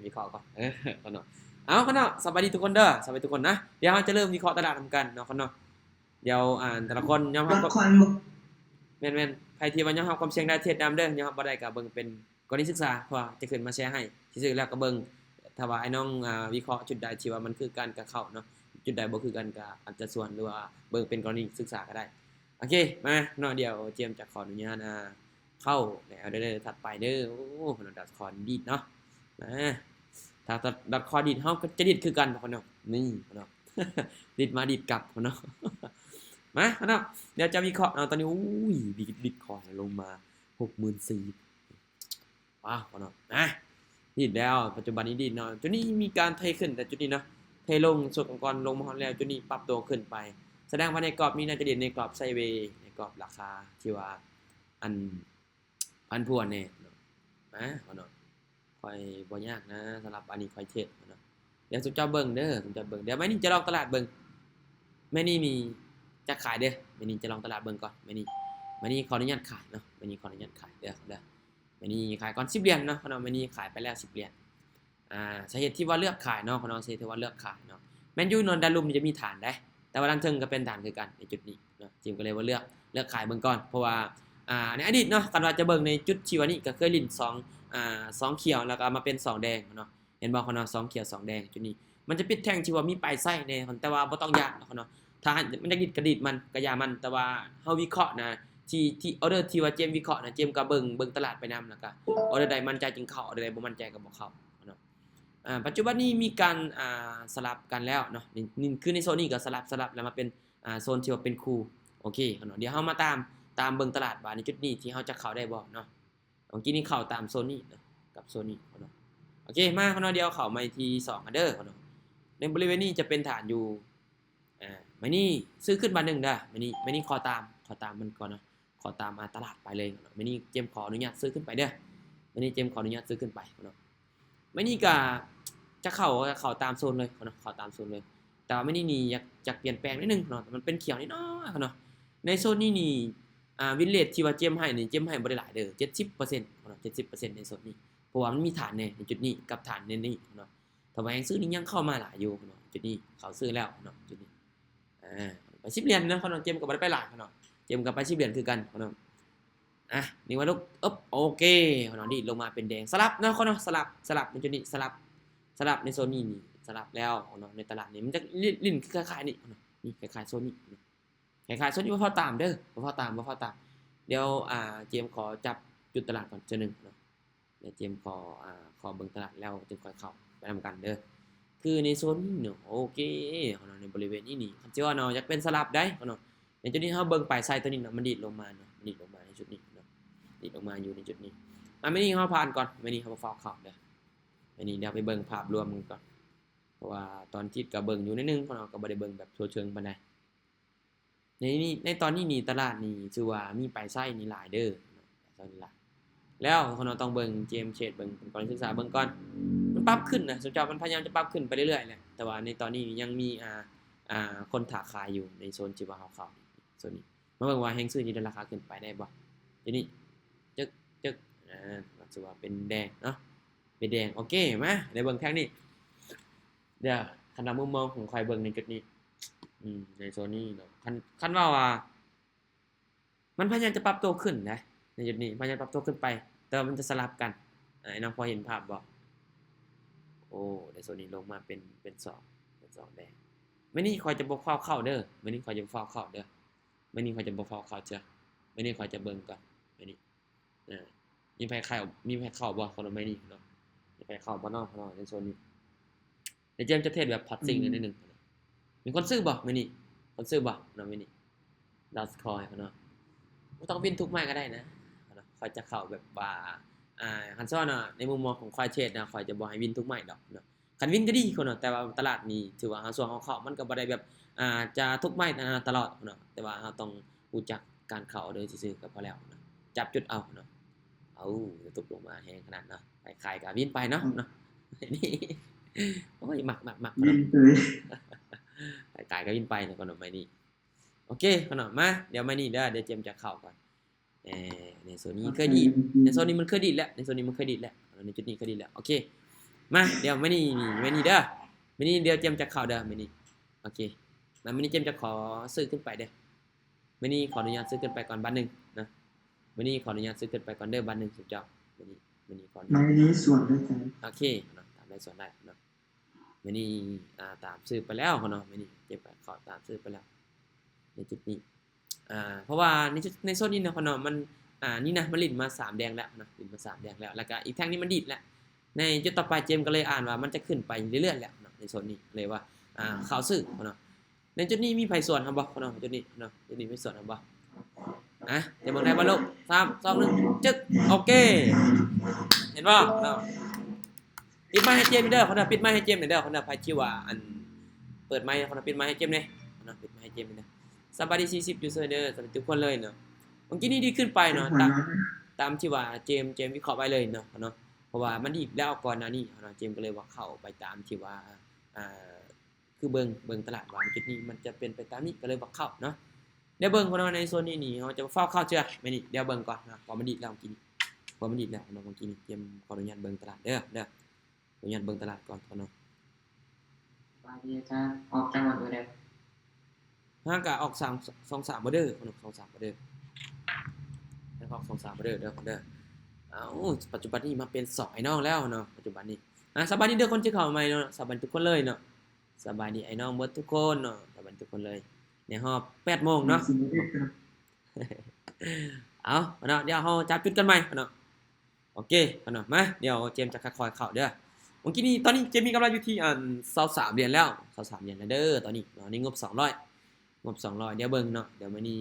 วิเคราะห์ก่อนขนาดเอาขนาดสบายดีทุกคนเด้อสบายทุกคนนะเดี๋ยวเราจะเริ่มวิเคราะห์ตลาดทำกันเนาะขนาดเดี๋ยวแต่ละคนยอมรับแม่นใครที่ว่ายอมรับความเสี่ยงได้เทศดำเด้อยอมรับบ่ได้ก็เบิ่งเป็นกรณีศึกษาเพราะจะขึ้นมาแชร์ให้ซื่อๆแล้วก็เบิ่งถ้าว่าไอ้น้องวิเคราะห์จุดใดที่ว่ามันคือการกะเข้าเนาะจุดใดบ่คือกันก็อาจจะส่วนหรือว่าเบิ่งเป็นกรณีศึกษาก็ได้โอเคมาเนาะเดี๋ยวเจมส์จะขออนุญาตเข้าแล้วเด้อถัดไปเด้อโอ้ขนาดดัดคอนดีดเนาะถ้าดัดคอดีดเฮาก็จะดีดคือกันพ่อเนาะนี่พ่อเนาะดีดมาดีดกลับพ่อเนาะมาพ่อเนาะเดี๋ยวจะวิเคราะห์ตอนนี้อุ้ยบิตคอยน์ลงมา 64,000 ว้าวพ่อเนาะดีดแล้วปัจจุบันนี้ดีดเนาะจุดนี้มีการเทขึ้นแต่จุดนี้เนาะเทลงสุดก่อนลงมาฮอดแล้วจุดนี้ปรับตัวขึ้นไปแสดงว่าในกรอบนี้น่าจะดีดในกรอบไซด์เวย์ในกรอบราคาที่ว่าอันพันพวนเนี่ยพ่อเนาะค่อยบ่ยากนะสำหรับอันนี้ค่อยเทรดเนาะเดี๋ยวสุดเจ้าเบิ่งเด้อสุดเจ้าเบิ่งเดี๋ยวแม่นี่จะลองตลาดเบิ่งแม่นี่มีจะขายเด้อแม่นี่จะลองตลาดเบิ่งก่อนแม่นี่ขออนุญาตขายเนาะแม่นี่ขออนุญาตขายเด้อแม่นี่ขายก่อน10 เหรียญเนาะเนาะแม่นี่ขายไปแล้ว10 เหรียญสาเหตุที่ว่าเลือกขายเนาะเนาะสาเหตุที่ว่าเลือกขายเนาะแมนยูนอนดารุมจะมีฐานได้แต่ว่าด้านเทิงก็เป็นฐานคือกันในจุดนี้เนาะจิมก็เลยว่าเลือกขายเบิ่งก่อนเพราะว่าในอดีตเนาะกันว่าจะเบิ่งในจุดที่ว่านี้ก็เคยลิ้น2เขียวแล้วก็มาเป็น2แดงเนาะเห็นบ่เนาะ2เขียว2แดงจุดนี้มันจะปิดแท่งที่ว่ามีปลายไส้แน่แต่ว่าบ่ต้องยากเนาะถ้ามันจะดิดกระดิดมันก็อย่ามันแต่ว่าเฮาวิเคราะห์นะที่ออเดอร์ที่ว่าเจมวิเคราะห์นะเจมก็เบิ่งตลาดไปนำแล้วก็ออเดอร์ใดมั่นใจจึงเข้าออเดอร์ใดบ่มั่นใจก็บ่เข้าเนาะปัจจุบันนี้มีการสลับกันแล้วเนาะนี่คือในโซนนี้ก็สลับแล้วมาเป็นโซนที่ว่าเป็นคู่โอเคเนาะเดี๋ยวเฮามาตามเบิ่งตลาดว่าในจุดนี้ที่เฮาจะเข้าได้บ่เนาะเมื่อกี้นี้เข้าตามโซนนี้กับโซนนี้เนาะโอเคมาเนาะเดี๋ยวเข้ามาที่2กันเด้อเนาะในบริเวณนี้จะเป็นฐานอยู่มานี่ซื้อขึ้นมา1เด้อมานี่ขอตามมันก่อนเนาะขอตามตลาดไปเลยเนาะมานี่เจมขออนุญาตซื้อขึ้นไปเด้อมานี่เจมขออนุญาตซื้อขึ้นไปเนาะมานี่ก็จะเข้าตามโซนเลยเนาะเข้าตามโซนเลยแต่ว่ามานี่อยากเปลี่ยนแปลงนิดนึงเนาะมันเป็นเขียวนิดน้อยเนาะในโซนนี้นี่วินเลทที่ว่าเจมให้นี่เจมให้บ่ได้หลายเด้อ 70% เนาะ 70% ในโซนนี้เพราะว่ามันมีฐานในจุดนี้กับฐานในนี้เนาะถ้าว่ายังซื้อนี่ยังเข้ามาหลายอยู่เนาะจุดนี้เขาซื้อแล้วเนาะจุดนี้ไป10 เหรียญนะเนาะเจมก็บ่ได้ไปหลายเนาะเจมก็ไป10 เหรียญคือกันเนาะนี่ว่าลูกโอเคเนาะนี่ลงมาเป็นแดงสลับเนาะเนาะสลับในจุดนี้สลับในโซนนี้นี่สลับแล้วเนาะในตลาดนี้มันจะลิ้นคล้ายๆนี่เนาะนี่คล้ายๆโซนนี้คล้ายๆโซนนี้บ่พอตามเด้อบ่พอตามเดี๋ยวเจมขอจับจุดตลาดก่อนเจอนึงเนาะเดี๋ยวเจมขอเบิ่งตลาดแล้วจึงค่อยเข้าไปนำกันเด้อคือในโซนนี้เนาะโอเคเนาะในบริเวณนี้นี่คันสิว่าเนาะอยากเป็นสลับได้เนาะในจุดนี้เฮาเบิ่งปลายไส้ตัวนี้เนาะมันดีดลงมาเนาะมันดีดลงมาในจุดนี้เนาะดีดลงมาอยู่ในจุดนี้ไม่นี่เฮาผ่านก่อนไม่นี่เฮาฟอลเข้าเด้อไม่นี่เดี๋ยวไปเบิ่งภาพรวมกันก่อนเพราะว่าตอนจิตก็เบิ่งอยู่นิดนึงเนาะก็บ่ได้เบิ่งแบบทั่วเชิงปานใดในตอนนี้นี่ตลาดนี่ชื่อว่ามีปลายไส้นี่หลายเด้อปลายไส้นี่หลายแล้วคนเราต้องเบิ่งเจมเชดเบิ่งเป็นก่อนศึกษาเบิ่งก่อนมันปรับขึ้นนะสุดท้ายมันพยายามจะปรับขึ้นไปเรื่อยๆแหละแต่ว่าในตอนนี้ยังมีคนถาขายอยู่ในโซนที่ว่าเฮาเข้าโซนนี้มาเบิ่งว่าแฮงซื้อนี่ราคาขึ้นไปได้บ่ทีนี้จึกถือว่าเป็นแดงเนาะเป็นแดงโอเคมาได้เบิ่งแท่งนี้เดี๋ยวคันมุมมองของใครเบิ่งในจุดนี้ในโซนนี้เนาะคันว่ามันพยายามจะปรับตัวขึ้นนะในจุดนี้พยายามปรับตัวขึ้นไปแต่มันจะสลับกันไอ้น้องพอเห็นภาพบ่โอ้ในโซนนี้ลงมาเป็น2แดงไม่นี่คอยจะบ่เข้าเด้อไม่นี่คอยจะบ่เข้าเด้อไม่นี่คอยจะบ่เข้าเจ้าไม่นี่คอยจะเบิ่งก่อนไม่นี่มีไผเข้าบ่คนไม่นี่เนาะมีไผเข้าบ่เนาะในโซนนี้เดี๋ยวเจมจะเทรดแบบพอตซิ่งนิดนึงมีคนซื้อบ่ไม่นี่คนซื้อบ่เนาะไม่นี่ดัสคอยเนาะบ่ต้องวินทุกไม้ก็ได้นะคอยจะเข้าแบบว่าคันซ้อเนาะในมุมมองของคอยเทรดนะคอยจะบ่ให้วินทุกไม้ดอกเนาะคันวินก็ดีคนเนาะแต่ว่าตลาดนี้ถือว่าส่วนของเขามันก็บ่ได้แบบจะทุกไม้ตลอดเนาะแต่ว่าเราต้องรู้จักการเข้าโดยซื่อๆก็พอแล้วเนาะจับจุดเอาเนาะตกลงมาแฮงขนาดเนาะขายก็วินไปเนาะนี่โอ้ยมักวินเลยขายก็วินไปเนาะคนเนาะไม่นี่โอเคคนเนาะมาเดี๋ยวไม่นี่เดี๋ยวเจมจะเข้าก่อนในโซนนี้เคยดีในโซนนี้มันเคยดีแล้วในโซนนี้มันเคยดีแล้วในจุดนี้เคยดีแล้วโอเค มาเดี๋ยวไม่นี่เด้อไม่นี่เดี๋ยวเจมจะเข้าเด้อไม่นี่โอเคไม่นี่เจมจะขอซื้อขึ้นไปเด้อไม่นี่ขออนุญาตซื้อขึ้นไปก่อนบัตรนึงนะไม่นี่ขออนุญาตซื้อขึ้นไปก่อนเด้อบัตรนึงสุดยอดไม่นี่ก่อนไม่นี้ส่วนด้วยกันโอเคเนาะตามได้ส่วนได้เนาะไม่นี่ตามซื้อไปแล้วเนาะไม่นี่เจมไปขอตามซื้อไปแล้วในจุดนี้เพราะว่าในโซนนี้เนาะเนาะมันนี่นะมันลิ้นมา3แดงแล้วนะลิ้นมา3แดงแล้วก็อีกแท่งนี้มันดิดแล้วในจุดต่อไปเจมก็เลยอ่านว่ามันจะขึ้นไปเรื่อยๆแหละในโซนนี้เลยว่าข่าวซื้อเนาะในจุดนี้มีไผส่วนครับบ่เนาะจุดนี้เนาะจุดนี้มีส่วนครับบ่เดี๋ยวเบิ่งได้บ่ลูก3 2 1จึ๊กโอเคเห็นบ่เนาะปิดไมค์ให้เจมเด้อปิดไมค์ให้เจมเด้อไผชื่อว่าอันเปิดไมค์ปิดไมค์ให้เจมเด้อปิดไมค์ให้เจมเด้อสวัสดี40ยูเซอร์เด้อสวัสดีทุกคนเลยเนาะเมื่อกี้นี้ดีขึ้นไปเนาะตามที่ว่าเจมวิเคราะห์ไว้เลยเนาะเพราะว่ามันดีแล้วก่อนหน้านี้เจมก็เลยว่าเข้าไปตามที่ว่าคือเบิ่งตลาดว่าจุดนี้มันจะเป็นไปตามนี้ก็เลยว่าเข้าเนาะเดี๋ยวเบิ่งในโซนนี้นี่เฮาจะเฝ้าเข้าเชื่อไม่นี่เดี๋ยวเบิ่งก่อนนะพอมันดีแล้วเมื่อกี้นี้พอมันดีแล้วเนาะเมื่อกี้นี้เจมขออนุญาตเบิ่งตลาดเด้อขออนุญาตเบิ่งตลาดก่อนเนาะว่าที่จะออกจังหวัดบ่ได้ห่างกะออก2 3บ่เด้อ2 3บ่เด้อแล้วออก2 3บ่เด้อเด้อปัจจุบันนี้มาเป็น2ไอ้น้องแล้วเนาะปัจจุบันนี้สบายดีเด้อคนที่เข้าใหม่เนาะสบายทุกคนเลยเนาะสบายดีไอ้น้องหมดทุกคนเนาะสบายทุกคนเลยในรอบ8 โมงเนาะเอาเนาะเดี๋ยวเฮาจับจุดกันใหม่เนาะโอเคเนาะมาเดี๋ยวเจมจะค่อยๆเข้าเด้อเมื่อกี้นี้ตอนนี้เจมมีกำไรอยู่ที่23เหรียญแล้ว23เหรียญแล้วเด้อตอนนี้เนาะนี่งบ200เดี๋ยวเบิ่งเนาะเดี๋ยวมื้อนี้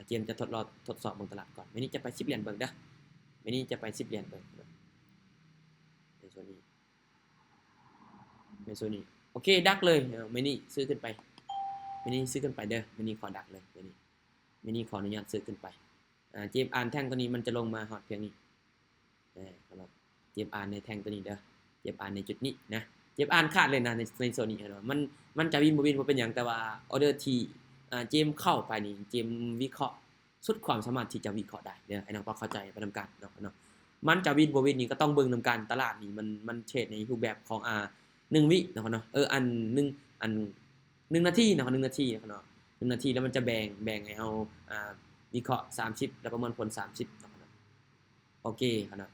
เจมจะทดสอบเบิ่งตลาดก่อนมื้อนี้จะไป10เหรียญเบิ่งเด้อมื้อนี้จะไป10เหรียญเบิ่งในส่วนนี้โอเคดักเลยมื้อนี้ซื้อขึ้นไปมื้อนี้ซื้อขึ้นไปเด้อมื้อนี้ขอดักเลยมื้อนี้ขออนุญาตซื้อขึ้นไปเจมอ่านแท่งตัวนี้มันจะลงมาฮอดเพียงนี้ครับเจมอ่านในแท่งตัวนี้เด้อเจมอ่านในจุดนี้นะเจมอ่านขาดเลยนะในโซนนี้เนาะมันจะวินบ่เป็นหยังแต่ว่าออเดอร์ที่เจมเข้าไปนี่เจมวิเคราะห์สุดความสามารถที่จะวิเคราะห์ได้เด้อไอ้น้องก็เข้าใจไปนำกันเนาะมันจะวินบ่นี่ก็ต้องเบิ่งนำกันตลาดนี่มันเทรดในรูปแบบของ1 วิเนาะอัน1นาทีเนาะ1นาทีเนาะ1นาทีแล้วมันจะแบ่งให้เฮาวิเคราะห์30แล้วประเมินผล30เนาะโอเคเนาะ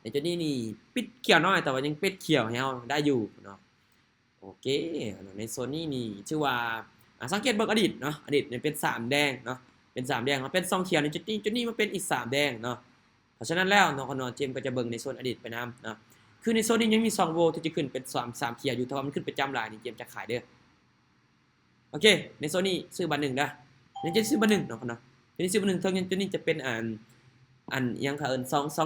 ในจุดนี้นี่ปิดเขียวน้อยแต่ว่ายังปิดเขียวให้เฮาได้อยู่เนาะโอเคในโซนนี้นี่ชื่อว่าสังเกตเบิ่งอดีตเนาะอดีตเนี่ยเป็น3แดงเนาะเป็น3แดงเป็น2เขียวในจุดนี้มันเป็นอีก3แดงเนาะเพราะฉะนั้นแล้วเนาะเจมก็จะเบิ่งในโซนอดีตไปนำเนาะคือในโซนนี้ยังมี2โวที่จะขึ้นเป็น3เขียวอยู่แต่ว่ามันขึ้นประจำหลายนี่เจมจะขายเด้อโอเคในโซนนี้ซื้อบัตร1เด้อนี่จะซื้อบัตร1เนาะนี่ซื้อบัตร1เท่านั้นจุดนี้จะเป็นยังค่ะ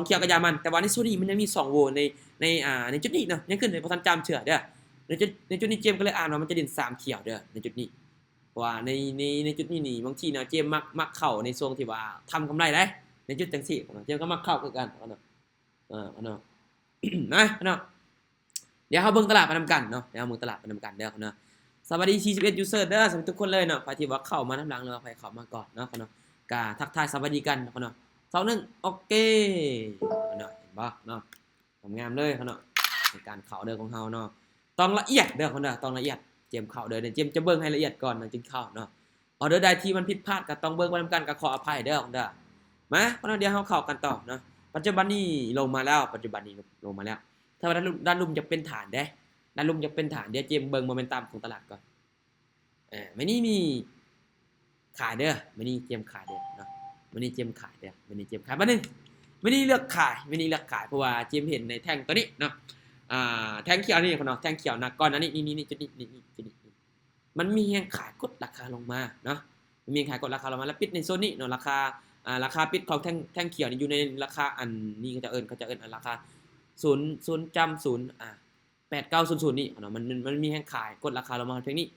2เขียวกับยามันแต่ว่าในโซนนี้มันยังมี2โวในจุดนี้เนาะยังขึ้นในบ่ทันจำเชื่อเด้อในจุดนี้เจมก็เลยอ่านว่ามันจะเด่น3เขียวเด้อในจุดนี้เพราะว่าในจุดนี้นี่บางทีเนาะเจมมักเข้าในช่วงที่ว่าทำกำไรได้ในจุดจังซี่เจมก็มักเข้าคือกันเนาะเนาะเดี๋ยวเฮาเบิ่งตลาดไปนำกันเนาะเดี๋ยวเฮาเบิ่งตลาดไปนำกันเด้อเนาะสวัสดี41ยูเซอร์เด้อสวัสดีทุกคนเลยเนาะใครที่ว่าเข้ามานำหลังหรือว่าใครเข้ามาก่อนเนาะก็ทักทายสวัสดีกันเนาะ2-1โอเคเนาะเห็นบ่เนาะงามเลยเนาะในการเข้าเด้อของเฮาเนาะต้องละเอียดเด้อต้องละเอียดเจมเข้าเด้อเจมจะเบิ่งให้ละเอียดก่อนนะจึงเข้าเนาะออเดอร์ใดที่มันผิดพลาดก็ต้องเบิ่งไว้นำกันก็ขออภัยเด้อมาเดี๋ยวเฮาเข้ากันต่อเนาะปัจจุบันนี้ลงมาแล้วถ้าว่าด้านลุ่มจะเป็นฐานเด้ด้านลุ่มจะเป็นฐานเดี๋ยวเจมเบิ่งโมเมนตัมของตลาดก่อนมื้อนี้มีขายเด้อมื้อนี้เจมขายเด้อเนาะมื้อนี้เจมขายเด้อมื้อนี้เจมขายบัดนึงมื้อนี้เลือกขายเพราะว่าเจมเห็นในแท่งตัวนี้เนาะแท่งเขียวนี่เนาะแท่งเขียวนะก่อนอันนี้นี่จุดนี้มันมีแฮงขายกดราคาลงมาเนาะมันมีขายกดราคาลงมาแล้วปิดในโซนนี้เนาะราคาปิดของแท่งเขียวนี่อยู่ในราคาอันนี้เขาจะเอิ้นราคา0.8900นี่เนาะมันมีแฮงขายกดราคาลงมาเพียงนี้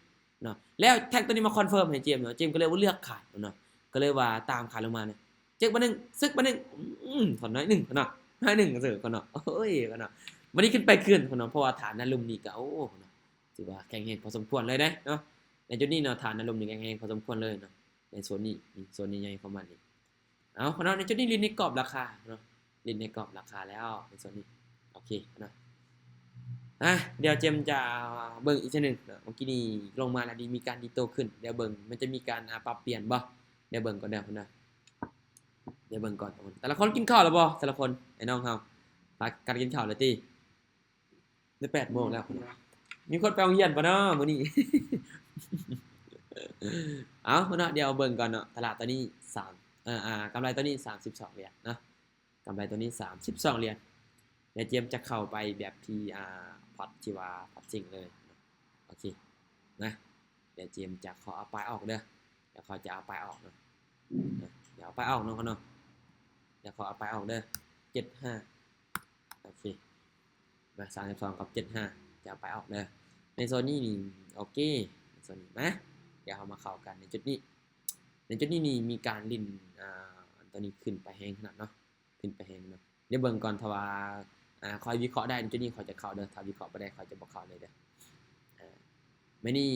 เนาะแล้วแท่งตัวนี้มาคอนเฟิร์มให้เจมเนาะเจมก็เลยว่าเลือกขายเนาะก็เลยว่าตามขายลงมาเนี่ยเจ๊กบัดนึงซึกบัดนึงถอนน้อยนึงเนาะน้อยนึงก็ซื้อเนาะโอ้ยเนาะวันนี้ขึ้นไปขึ้นเนาะเพราะว่าฐานนั้นลุ่มนี้ก็โอ้เนาะถือว่าแข็งแรงพอสมควรเลยเนาะในจุดนี้เนาะฐานนั้นลุ่มนี้แข็งแรงพอสมควรเลยเนาะในโซนนี้ใหญ่ประมาณนี้เอาเนาะในจุดนี้ลินในกรอบราคาเนาะลินในกรอบราคาแล้วในโซนนี้ โอเคนะเดี๋ยวเจมจะเบิ่งอีกทีหนึ่งเมื่อกี้นี้ลงมาแล้วดีมีการดีโตขึ้นเดี๋ยวเบิ่งมันจะมีการปรับเปลี่ยนบ่เดี๋ยวเบิ่งก่อนเดี๋ยวนะเดี๋ยวเบิ่งก่อนแต่ละคนกินข้าวแล้วบ่แต่ละคนไอ้น้องเฮาพากันกินข้าวแล้วติได้8 โมงแล้วมีคนไปโรงเรียนบ่เนาะมื้อนี้ เอาเนาะเดี๋ยวเบิ่งก่อนเนาะตลาดตัวนี้3กำไรตัวนี้32เหรียญเนาะกำไรตัวนี้32เหรียญเดี๋ยวเจมจะเข้าไปแบบที่พอร์ตที่ว่าพอร์ตจริงเลยโอเคนะเดี๋ยวเจมจะขอเอาไปออกเด้อเดี๋ยวเขาจะเอาไปออกเนาะเดี๋ยวเอาไปออกเนาะเนาะเดี๋ยวขอเอาไปออกเด้อ75โอเคมา32กับ75จะเอาไปออกเด้อในโซนนี้นี่โอเคในโซนนี้นะเดี๋ยวเรามาเข้ากันในจุดนี้นี่มีการลิ้นตัวนี้ขึ้นไปแห้งขนาดเนาะขึ้นไปแห้งเนาะเดี๋ยวเบิ่งก่อนถ้าว่าคอยวิเคราะห์ได้ในจุดนี้คอยจะเข้าเด้อถ้าวิเคราะห์บ่ได้คอยจะบ่เข้าเลยเด้อไม่นี่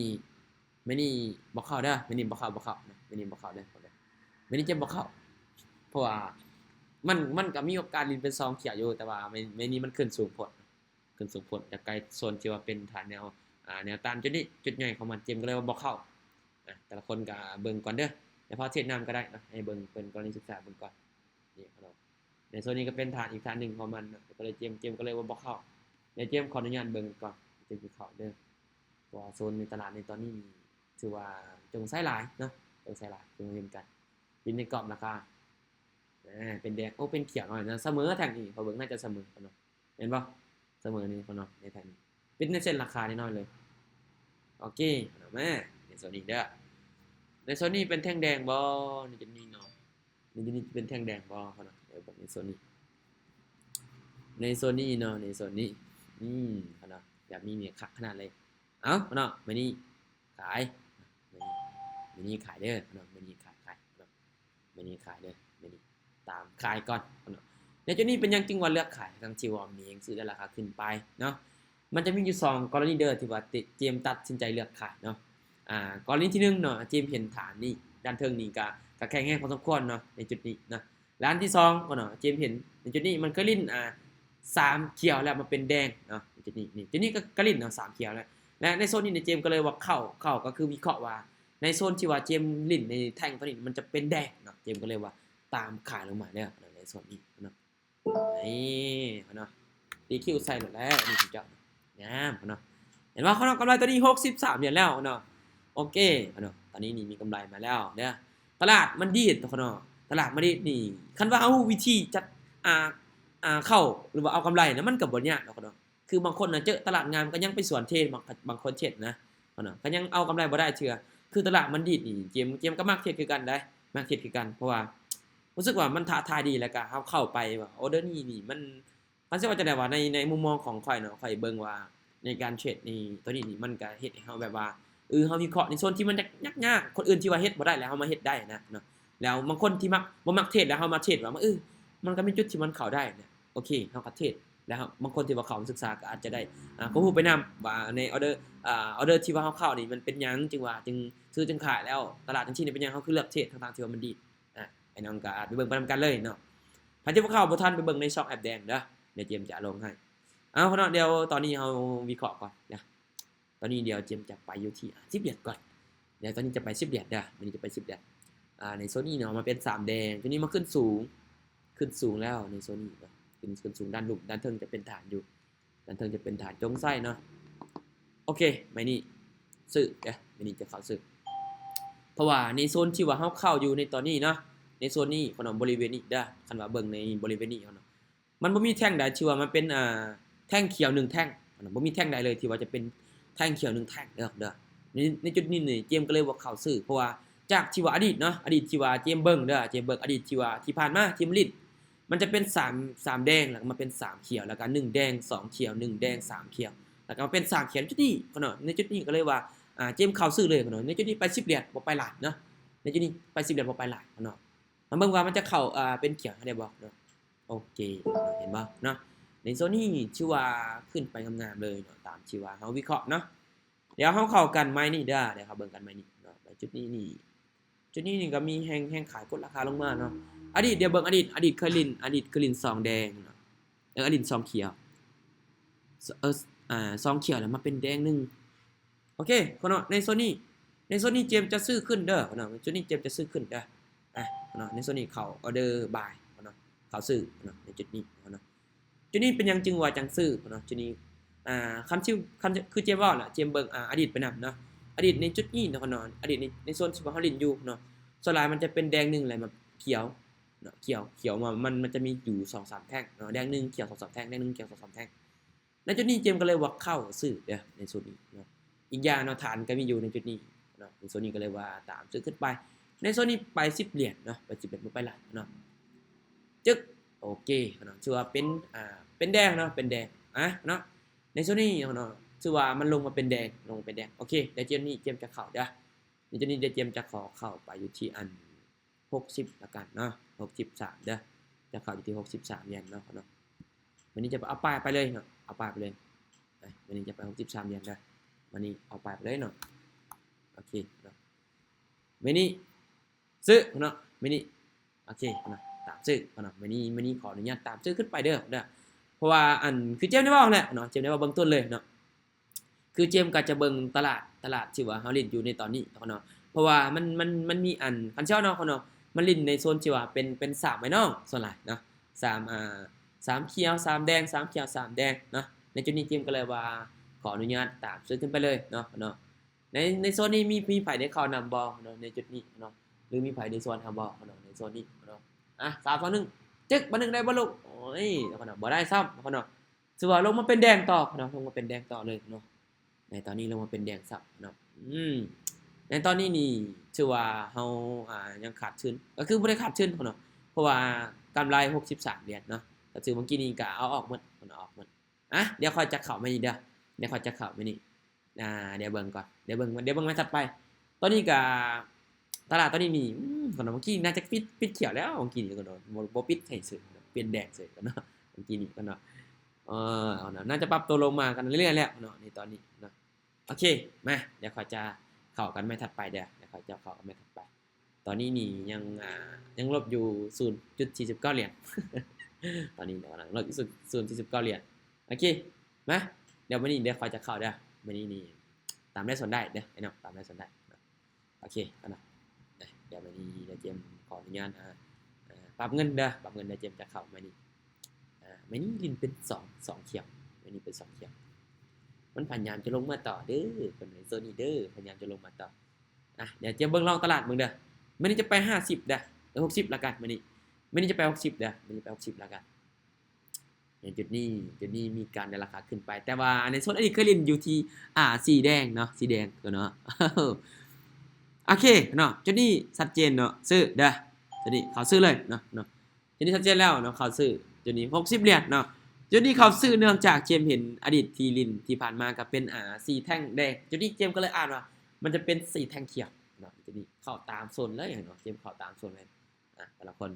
บ่เข้าเด้อไม่นี่บ่เข้านะไม่นี่บ่เข้าเด้อไม่นี่จะบ่เข้าเพราะว่ามันก็มีโอกาสลิ้นเป็น2เขียวอยู่แต่ว่าไม่นี่มันขึ้นสูงโพดจากไกลโซนที่ว่าเป็นฐานแนวต้านจุดนี้จุดใหญ่ของมันเจมก็เลยว่าบ่เข้าแต่ละคนก็เบิ่งก่อนเด้อเฉพาะเทศนามก็ได้นะให้เบิ่งเป็นกรณีศึกษาเบิ่งก่อนนี่ครับในโซนนี้ก็เป็นฐานอีกฐานหนึ่งของมันก็เลยเจมก็เลยว่าบ่เข้าในเจมขออนุญาตเบิ่งก่อนจึงสิเข้าเด้อเพราะว่าโซนในตลาดในตอนนี้ถือว่าจงใช้หลายเนาะจงใช้หลายจงเห็นกันยินในกรอบราคาเป็นแดงโอ้เป็นเขียวหน่อยนะเสมอแท่งนี้พอเบิ่งน่าจะเสมอกันเนาะเห็นบ่เสมอนี่เนาะในแท่งนี้เป็นในเส้นราคาน้อยเลยโอเคเอามาในโซนนี้เด้อในโซนนี้เป็นแท่งแดงบ่ในจุดนี้เนาะในจุดนี้เป็นแท่งแดงบ่เนาะเดี๋ยวบอกในโซนนี้เนาะในโซนนี้เนาะแบบนี้เนี่ยคักขนาดเลยเอ้าเนาะมื้อนี้ขายมื้อนี้ขายเด้อเนาะมื้อนี้ขายเนาะมื้อนี้ขายเด้อมื้อนี้ตามขายก่อนเนาะในจุดนี้เป็นยังจึงว่าเลือกขายทั้งที่ว่ามีเองซื้อได้ราคาขึ้นไปเนาะมันจะมีอยู่2กรณีเด้อที่ว่าเจมตัดสินใจเลือกขายเนาะกรณีที่1เนาะเจมเห็นฐานนี่ด้านเทิงนี่ก็แข็งแรงพอสมควรเนาะในจุดนี้นะแล้วอันที่2ก็เนาะเจมเห็นในจุดนี้มันก็ลิ้น3เขียวแล้วมาเป็นแดงเนาะจุดนี้ก็ลิ้นเนาะ3เขียวแล้วและในโซนนี้ในเจมก็เลยว่าเข้าก็คือวิเคราะห์ว่าในโซนที่ว่าเจมลิ้นในแท่งตัวนี้มันจะเป็นแดงเนาะเจมก็เลยว่าตามขายลงมาเด้อในโซนนี้เนาะนี่เนาะตีคิวใส่หมดแล้วนี่ถึงจะงามเนาะเห็นว่าเขากำไรตัวนี้63เหรียญแล้วเนาะโอเคเนาะตอนนี้นี่มีกำไรมาแล้วเด้อตลาดมันดีตัวเนาะตลาดมันดีนี่คันว่าเอาวิธีจัดเข้าหรือว่าเอากำไรนะมันก็บ่ยากเนาะคือบางคนน่ะเจอตลาดงามก็ยังไปสวนเทรดบางคนเทรดนะเนาะก็ยังเอากำไรบ่ได้เชื่อคือตลาดมันดีนี่เจมก็มักเทรดคือกันได้มักเทรดคือกันเพราะว่ารู้สึกว่ามันท้าทายดีแล้วก็เข้าไปว่าออเดอร์นี่มันสิว่าจะได้ว่าในมุมมองของข่อยเนาะข่อยเบิ่งว่าในการเทรดนี่ตัวนี้นี่มันก็เฮ็ดให้เฮาแบบว่าเฮาวิเคราะห์ในโซนที่มันยากๆคนอื่นที่ว่าเฮ็ดบ่ได้แล้วเฮามาเฮ็ดได้นะเนาะแล้วบางคนที่บ่มักเทรดแล้วเฮามาเทรดว่ามันก็มีจุดที่มันเข้าได้เนี่ยโอเคเฮาก็เทรดแล้วบางคนที่ว่าเขาศึกษาก็อาจจะได้ก็ฮู้ไปนำว่าในออเดอร์ที่ว่าเฮาเข้านี่มันเป็นหยังจึงซื้อจึงขายแล้วตลาดจังซี่นี่เป็นหยังเฮาคือเลือกเทรดทั้งๆที่ว่ามันดีไอ้น้องก็อาจไปเบิ่งไปนำกันเลยเนาะถ้าจะบ่เข้าบ่ทันไปเบิ่งในช่องแอปแดงเด้อเดี๋ยวเจมจะลงให้เนาะเดี๋ยวตอนนี้เฮาวิเคราะห์ก่อนนะตอนนี้เดี๋ยวเจมจะไปอยู่ที่10เหรียญก่อนเดี๋ยวตอนนี้จะไป10เหรียญเด้อวันนี้จะไป10เหรียญในโซนนี้เนาะมันเป็น3แดงตัวนี้มาขึ้นสูงแล้วในโซนนี้เนาะขึ้นสูงด้านลุ่มด้านเทิงจะเป็นฐานอยู่ด้านเทิงจะเป็นฐานจงไส้เนาะโอเคไม่นี่ซื้อเด้อไม่นี่จะเข้าซื้อเพราะว่าในโซนที่ว่าเฮาเข้าอยู่ในตอนนี้เนาะในโซนนี้ขนมบริเวณนี้เด้อคันว่าเบิ่งในบริเวณนี้เนาะมันบ่มีแท่งใดที่ว่ามันเป็นแท่งเขียว1แท่งบ่มีแท่งใดเลยที่ว่าจะเป็นแท่งเขียว1แท่งเด้อในจุดนี้นี่เจมก็เลยว่าเข้าซื้อเพราะว่าจากที่ว่าอดีตเนาะอดีตที่ว่าเจมเบิ่งเด้อเจมเบิ่งอดีตที่ว่าที่ผ่านมาเจมลิ้นมันจะเป็น3แดงแล้วก็มาเป็น3เขียวแล้วก็1แดง2เขียว1แดง3เขียวแล้วก็มาเป็น3เขียวจุดนี้เนาะในจุดนี้ก็เลยว่าเจมเข้าซื้อเลยเนาะในจุดนี้ไป10เหรียญบ่ไปหลายเนาะในจุดนี้ไป10เหรียญบ่ไปหลายเนาะมาเบิ่งว่ามันจะเข้าเป็นเขียวได้บ่เนาะโอเคเห็นบ่เนาะในโซนนี้ชื่อว่าขึ้นไปงามๆเลยเนาะตามที่ว่าเฮาวิเคราะห์เนาะเดี๋ยวเฮาเข้ากันไม้นี่เด้อเดี๋ยวเฮาเบิ่งกันไม้นี่เนาะจุดนี้นี่ก็มีแฮงขายกดราคาลงมาเนาะอดีตเดี๋ยวเบิ่งอดีตเคยลิน2แดงเนาะอดีต2เขียว เออซองเขียวแล้วมาเป็นแดงหนึ่งโอเคคนเนาะในโซนนี้เจมจะซื้อขึ้นเด้อคนเนาะโซนนี้เจมจะซื้อขึ้นเด้อคนเนาะในโซนนี้เขาออเดอร์บายคนเนาะเขาซื้อคนเนาะในจุดนี้คนเนาะจุดนี้เป็นยังจึงว่าจังซื้อคนเนาะจุดนี้คำชื่อคือเจมว่าล่ะเจมเบิ่งอดีตไปนำเนาะอดีตในจุดนี้เนาะคนเนาะอดีตในโซนที่ว่าเฮาเล่นอยู่เนาะส่วนหลายมันจะเป็นแดง1อะไรมาเขียวเนาะเขียวมันจะมีอยู่ 2-3 แท่งเนาะแดง1เขียว 2-3 แท่งแดง1เขียว 2-3 แท่งในจุดนี้เจมก็เลยว่าเข้าซื้อเด้อในโซนนี้เนาะอีกอย่างเนาะฐานก็มีอยู่ในจุดนี้เนาะในโซนนี้ก็เลยว่าตามซื้อขึ้นไปในโซนนี้ไป10เหรียญเนาะไป10เหรียญบ่ไปหลายเนาะจึ๊กโอเคเนาะชื่อว่าเป็นแดงเนาะเป็นแดงเนาะในโซนนี้เนาะชื่อว่ามันลงมาเป็นแดงโอเคเดี๋ยวเจมนี้เจมจะเข้าเด้อในจุดนี้เดี๋ยวเจมจะขอเข้าไปอยู่ที่อัน60ละกันเนาะ63เด้อจะเข้าอยู่ที่63เหรียญเนาะวันนี้จะเอาป้ายไปเลยเนาะเอาป้ายไปเลยวันนี้จะไป63เหรียญเด้อวันนี้เอาป้ายไปเลยเนาะโอเคเนาะวันนี้ซื้อเนาะวันนี้โอเคเนาะตามซื้อเนาะวันนี้ขออนุญาตตามซื้อขึ้นไปเด้อเพราะว่าอันคือเจมได้บอกแหละเนาะเจมได้บอกเบื้องต้นเลยเนาะคือเจมก็จะเบิ่งตลาดที่ว่าเฮาเล่นอยู่ในตอนนี้เนาะเพราะว่ามันมีอันคันเช้าเนาะเนาะมันเล่นในโซนที่ว่าเป็น3ไม้น้องส่วนหลายเนาะ3เขียว3แดง3เขียว3แดงเนาะในจุดนี้เจมก็เลยว่าขออนุญาตตามซื้อขึ้นไปเลยเนาะในโซนนี้มีไผได้เข้านำบ่เนาะในจุดนี้เนาะหรือมีไผในโซนทำบ่เนาะในโซนนี้เนาะ3 2 1จึ๊กบ่1ได้บ่ลูกโอ้ยเนาะบ่ได้ซ้ำเนาะถือว่าลงมาเป็นแดงต่อเนาะลงมาเป็นแดงต่อเลยเนาะในตอนนี้ลงมาเป็นแดงซับเนาะในตอนนี้นี่ถือว่าเฮายังขาดทุนก็คือบ่ได้ขาดทุนเนาะเพราะว่ากำไร63เหรียญเนาะก็คือเมื่อกี้นี้ก็เอาออกหมดออกหมดเดี๋ยวค่อยจะเข้ามานี่เด้อเดี๋ยวค่อยจะเข้ามานี่เดี๋ยวเบิ่งก่อนเดี๋ยวเบิ่งมาถัดไปตอนนี้ก็ตลาดตอนนี้นี่ก่อนเมื่อกี้น่าจะปิดเขียวแล้วเมื่อกี้นี่ก่อนบ่ปิดให้ซื้อเปลี่ยนแดงซื้อกันเนาะเมื่อกี้นี้ก่อนเนาะน่าจะปรับตัวลงมากันเรื่อยๆแล้วเนาะในตอนนี้เนาะโอเคมาเดี๋ยวค่อยจะเข้ากันไม่ถัดไปเดี๋ยวค่อยจะเข้ากันไม่ถัดไปตอนนี้นี่ยังลบอยู่ 0.49 เหรียญ ตอนนี้กำลังลบอยู่ 0.49 เหรียญโอเคมาเดี๋ยววันนี้เดี๋ยวค่อยจะเข้าเด้อวันนี้นี่ตามได้ส่วนได้เด้อไอ้น้องตามได้ส่วนได้โอเคกันนะเดี๋ยววันนี้เดี๋ยวเจมขออนุญาตปรับเงินเด้อปรับเงินเดี๋ยวเจมจะเข้าวันนี้วันนี้ลินเป็น2เขียววันนี้เป็น2เขียวมันพยายามจะลงมาต่อเด้อคนในโซนนี้เด้อพยายามจะลงมาต่อเดี๋ยวเจมเบิ่งลองตลาดมึงเด้อวันนี้จะไป50เด้อ60ละกันวันนี้จะไป60เด้อวันนี้ไป60ละกันในจุดนี้มีการในราคาขึ้นไปแต่ว่าในโซนอดีตเคยเล่นอยู่ที่สีแดงเนาะสีแดงก็เนาะโอเคเนาะจุดนี้ชัดเจนเนาะซื้อเด้อจุดนี้เขาซื้อเลยเนาะจุดนี้ชัดเจนแล้วเนาะเขาซื้อจุดนี้60เหรียญเนาะจุดนี้เขาซื้อเนื่องจากเจมเห็นอดีตทีลินที่ผ่านมากับเป็น4แท่งแดงจุดนี้เจมก็เลยอ่านว่ามันจะเป็น4แท่งเขียวเนาะจุดนี้เข้าตามโซนเลยเนาะเจมเข้าตามโซนเลยแต่ละคน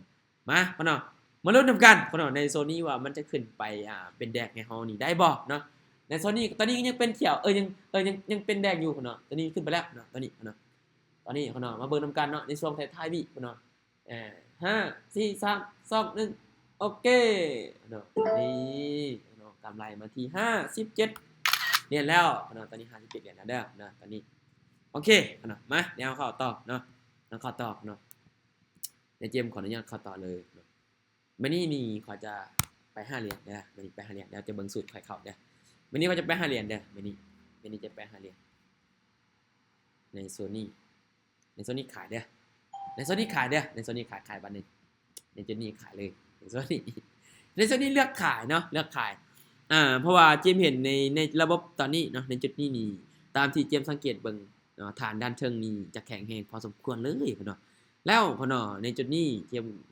มาเนาะมาลุ้นกันเนาะในโซนนี้ว่ามันจะขึ้นไปเป็นแดงให้เฮานี่ได้บ่เนาะในโซนนี้ตอนนี้ยังเป็นเขียวยังเป็นแดงอยู่เนาะตอนนี้ขึ้นไปแล้วเนาะตอนนี้เนาะมาเบิ่งนำกันเนาะในช่วงท้ายๆบิเนาะ5 4 3 2 1โอเคเนาะนี่เนาะกำไรมาที่57เหรียญแล้วเนาะตอนนี้57เหรียญแล้วเด้อเนาะตอนนี้โอเคเนาะมาเดี๋ยวเข้าต่อเนาะเข้าต่อเนาะในเจมขออนุญาตเข้าต่อเลยเนาะมื้อนี้ขอจะไป5เหรียญเด้อมื้อนี้ไป5เหรียญแล้วจะเบิ่งสูตรค่อยเข้าเด้อมื้อนี้ก็จะไป5เหรียญเด้อมื้อนี้จะไป5เหรียญในโซนนี้ขายเด้อในโซนนี้ขายบัดนี้ในโซนนี้ขายเลยในโซนนี้เลือกขายเนาะเลือกขายเพราะว่าเจมเห็นในระบบตอนนี้เนาะในจุดนี้นี่ตามที่เจมสังเกตเบิ่งเนาะฐานด้านเทิงนี่จะแข็งแรงพอสมควรเลยเนาะแล้วพอเนาะในจุดนี้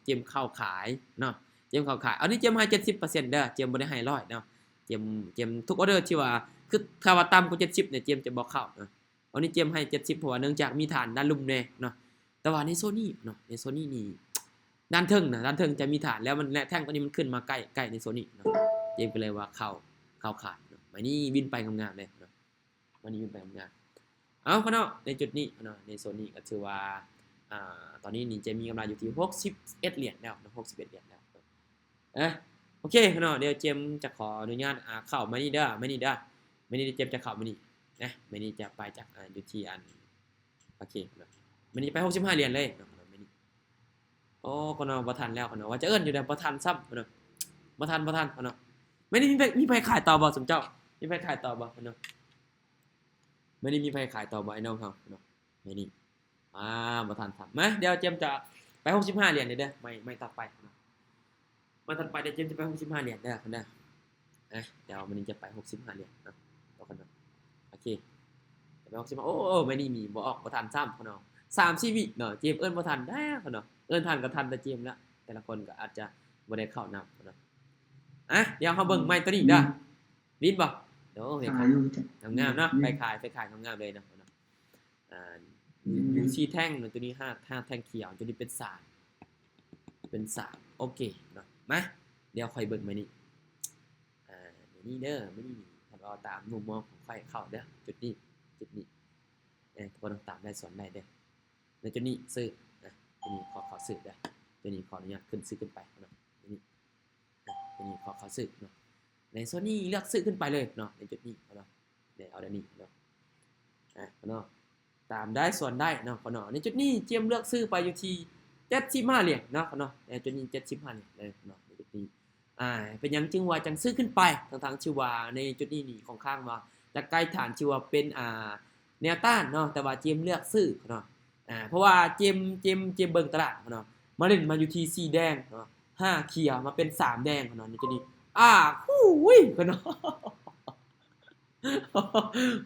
เจมเข้าขายเนาะเจมเข้าขายอันนี้เจมให้ 70% เด้อเจมบ่ได้ให้100เนาะเจมทุกออเดอร์ที่ว่าคือถ้าว่าต่ำกว่า70เนี่ยเจมจะบ่เข้าเนาะอันนี้เจมให้70เพราะว่าเนื่องจากมีฐานด้านลุ่มแน่เนาะแต่ว่าในโซนนี้เนาะในโซนนี้นี่ด้านเทิงจะมีฐานแล้วมันแท่งตัวนี้มันขึ้นมาใกล้ในโซนนี้เนาะเจมก็เลยว่าเข้าขายเนาะวันนี้บินไปงามๆเลยเนาะวันนี้บินไปงามๆเอาเนาะในจุดนี้เนาะในโซนนี้ก็ถือว่าตอนนี้นี่เจมมีกำไรอยู่ที่61เหรียญแล้วนะ61เหรียญแล้ว โอเคเนาะเดี๋ยวเจมจะขออนุญาตเข้ามานี่เด้อไม่นี่เด้อไม่นี่เจมจะเข้ามานี่นะไม่นี่จะไปจากอยู่ที่โอเคเนาะไม่นี่ไป65เหรียญเลยเนาะไม่นี่โอ้ก็เนาะบ่ทันแล้วเนาะว่าจะเอิ้นอยู่แต่บ่ทันซ้ำเนาะบ่ทันเนาะไม่นี่มีไปขายต่อบ่สมเจ้ามีไปขายต่อบ่เนาะไม่นี่มีไปขายต่อบ่ไอ้น้องเฮาเนาะไม่นี่บ่ทันทำมาเดี๋ยวเจมจะไป65เหรียญเด้อไม่ต่อไปเนาะมาถัดไปเดี๋ยวเจมจะไป65เหรียญเด้อคนเด้อเดี๋ยวมันนี้จะไป65เหรียญเนาะต่อกันเนาะโอเคจะไป65โอ้ไม่นี่มีบ่ออกบ่ทันซ้ำเนาะ3 4 วิเนาะเจมเอิ้นบ่ทันได้เนาะเอิ้นทันก็ทันแต่เจมละแต่ละคนก็อาจจะบ่ได้เข้านำเนาะเดี๋ยวเฮาเบิ่งไม้ตัวนี้เด้อวินบ่เดี๋ยวเห็น ขายอยู่จ้ะ งามๆเนาะไปขายงามๆเลยเนาะอยู่4แท่งเนาะตัวนี้5แท่งเขียวตัวนี้เป็น3โอเคเนาะมาเดี๋ยวค่อยเบิ่งมานี่นี่เด้อไม่นี่ถ้าเราตามมุมมองของใครเข้าเด้อจุดนี้ทุกคนต้องตามได้สอนได้เด้อในจุดนี้ซื้อตัวนี้ขอซื้อเด้อตัวนี้ขออนุญาตขึ้นซื้อขึ้นไปเนาะตัวนี้ขอซื้อเนาะในโซนี่เลือกซื้อขึ้นไปเลยเนาะในจุดนี้เนาะเอาด้านนี้เนาะเนาะตามได้ส่วนได้เนาะในจุดนี้เจียมเลือกซื้อไปอยู่ที่75เหรียญเนาะในจุดนี้75เหรียญเลยเนาะในจุดนี้เป็นยังจึงว่าจังซื้อขึ้นไปทางชื่อว่าในจุดนี้นี่ของข้างว่าจะใกล้ฐานชื่อว่าเป็นแนวต้านเนาะแต่ว่าเจมเลือกซื้อเนาะเพราะว่าเจมเบิ่งตลาดเนาะมาเล่นมาอยู่ที่สีแดงเนาะ5เขียวมาเป็น3แดงเนาะในจุดนี้ฮู้ยเนาะ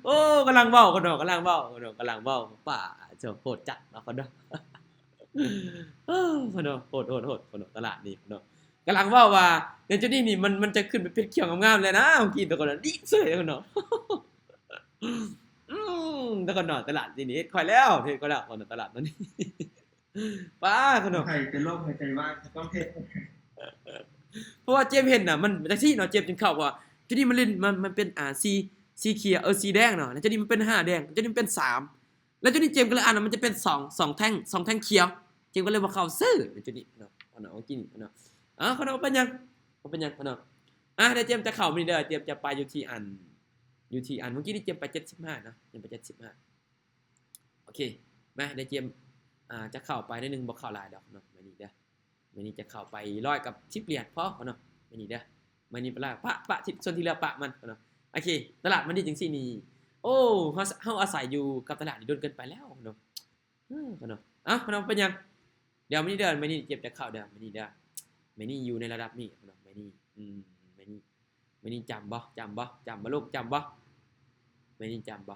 โอ้กำลังเว้าเนาะป่าเจ้าโหดจัดเนาะเนาะโหดตลาดนี่เนาะกำลังว่าในจุดนี้นี่มันจะขึ้นไปเป็นเขียวงามๆเลยนะเมื่อกี้ตะก่อนดิเสยเนาะตะก่อนเนาะตลาดนี่ค่อยแล้วเฮ็ดก็แล้วตลาดนั้นนี่ป้าเนาะ ใครเป็นโรคหัวใจว่างต้องเทศ เพราะว่าเจมเห็นน่ะมันจังซี่เนาะเจมจึงเข้าว่าจุดนี้มันเล่นมันเป็นสีเขียวสีแดงเนาะแล้วจุดนี้มันเป็น5แดงจุดนี้มันเป็น3แล้วจุดนี้เจมก็เลยมันจะเป็น2แท่งเขียวเจมก็เลยว่าเข้าซื้อจุดนี้เนาะเอากินเนาะเขาเอาเป็นยังเนาะเดี๋ยวเจมจะเข้ามื้อนี้เด้อเจมจะไปอยู่ที่เมื่อกี้นี่เจมไป75นะเจมไป75โอเคมาเดี๋ยวเจมจะเข้าไปในนึงบ่เข้าหลายดอกเนาะมื้อนี้เด้อมื้อนี้จะเข้าไป100กับ10เหรียญพอเนาะมื้อนี้เด้อมื้อนี้ปะที่ส่วนที่เหลือปะมันเนาะโอเคตลาดมันดีจังซี่นี่โอ้เฮาอาศัยอยู่กับตลาดนี่โดนเกินไปแล้วเนาะเนาะเนาะเป็นยังเดี๋ยวมื้อนี้เด้อมื้อนี้เจมจะเข้าเด้อมื้อนี้เด้อมื้อนี้อยู่ในระดับนี้เนาะมื้อนี้มื้อนี้จำบ่ลูกจำบ่มื้อนี้จำบ่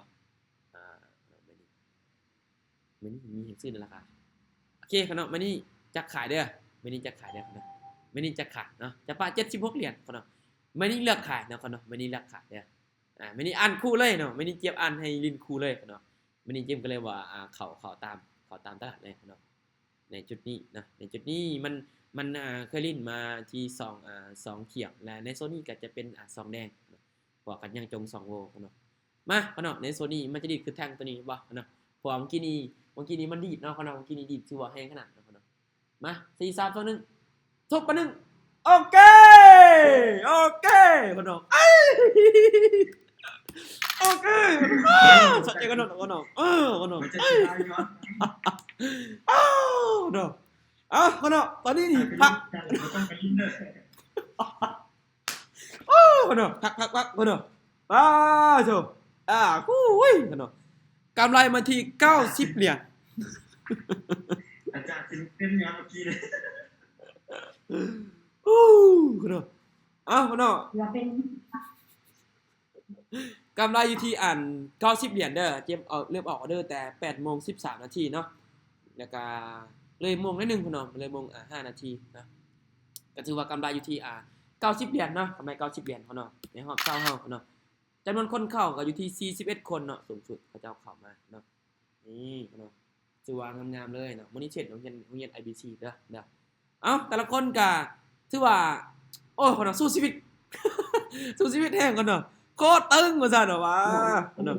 มื้อนี้มีให้ซื้อในราคาโอเคเนาะมื้อนี้จะขายเด้อมื้อนี้จะขายเด้อเนาะมื้อนี้จะขายเนาะจะปะ76เหรียญเนาะมื้อนี้เลือกขายเนาะมื้อนี้เลือกขายเด้อมื้อนี้อ่านคู่เลยเนาะมื้อนี้เจี๊ยบอ่านให้ลินคู่เลยเนาะมื้อนี้เจี๊ยบก็เลยว่าเข้าตามตลาดเลยเนาะในจุดนี้นะในจุดนี้มันเคยลินมาที่2เขียวและในโซนนี้ก็จะเป็น2แดงพวกกันยังจง2โวเนาะมาเนาะในโซนนี้มันจะดีคือแท่งตัวนี้บ่เนาะพอเมื่อกี้นี้มันดีดเนาะเนาะเมื่อกี้นี้ดีดชื่อว่าแห้งขนาดเนาะมา4 3 2 1ทุบปะนึงโอเคคนน้องโอเคสนใจคนน้องคนน้องมันจะได้เนาะ คนน้องคนน้องตอนนี้นี่พัก ต้องไปลิ้นเลย คนน้องพักคนน้องโชคู่คนน้องกำไรมาที่90เหรียญ อาจารย์เป็นงานเมื่อกี้เลยคนน้องคนน้องกำไรอยู่ที่90เหรียญเด้อเจมเริ่มออกออเดอร์แต่8:13 นาทีเนาะแล้วก็เลยโมงนิดนึงคนน้องเลยโมง5 นาทีนะก็ถือว่ากำไรอยู่ที่90เหรียญเนาะกำไร90เหรียญคนน้องในห้องเช่าเฮาเนาะจำนวนคนเข้าก็อยู่ที่41คนเนาะสูงสุดเขาเจ้าเข้ามาเนาะนี่คนน้องถือว่างามๆเลยเนาะมื้อนี้เช็ดโรงเรียน IBC เด้อแต่ละคนก็ถือว่าโอ้คนน้องสู้ชีวิต สู้ชีวิตแห้งคนน้องโคตรตึงว่าซั่นเนาะวะคนน้อง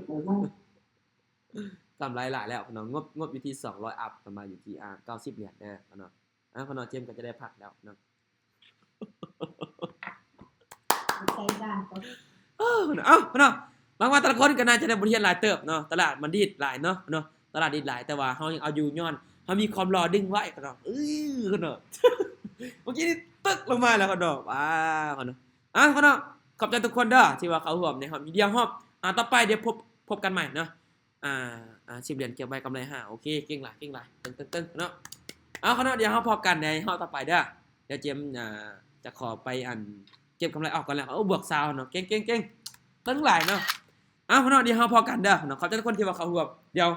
กำไรหลายแล้วคนน้องงบอยู่ที่200อัพประมาณอยู่ที่90เหรียญคนน้องคนน้องเจมก็จะได้พักแล้วเนาะ ใส่ด้านก็ เอ้าเนาะบางว่าแต่ละคนก็น่าจะได้บทเรียนหลายเติบเนาะตลาดมันดีดหลายเนาะตลาดดีดหลายแต่ว่าเฮายังเอาอยู่ย้อนเฮามีความรอดึงไว้ก็เนาะก็เนาะ เมื่อกี้นี่ตึกลงมาแล้วก็เนาะก็เนาะก็เนาะขอบใจทุกคนเด้อที่ว่าเขาร่วมในมีเดียฮอบต่อไปเดี๋ยวพบกันใหม่เนาะ10เหรียญเก็บไว้กำไร5โอเคเก่งหลายตึ้งเนาะเขาเนาะเดี๋ยวเฮาพบกันในเฮาต่อไปเด้อเดี๋ยวเจมจะขอไปเก็บกำไรออกก่อนแล้วบวกซาวเนาะเก่งตั้งหลายเนาะเนาะเดี๋ยวเฮาพอกันเด้อเนาะขอบใจทุกคนที่ว่าเขาร่วมเดี๋ยว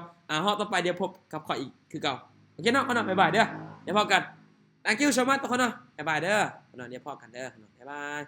เฮาต่อไปเดี๋ยวพบกับขออีกคือเก่าโอเคเนาะเนาะบ๊ายบายเด้อเดี๋ยวพอกัน thank you so much ทุกคนเนาะบ๊ายบายเด้อเนาะเดี๋ยวพอกันเด้อเนาะบ๊ายบาย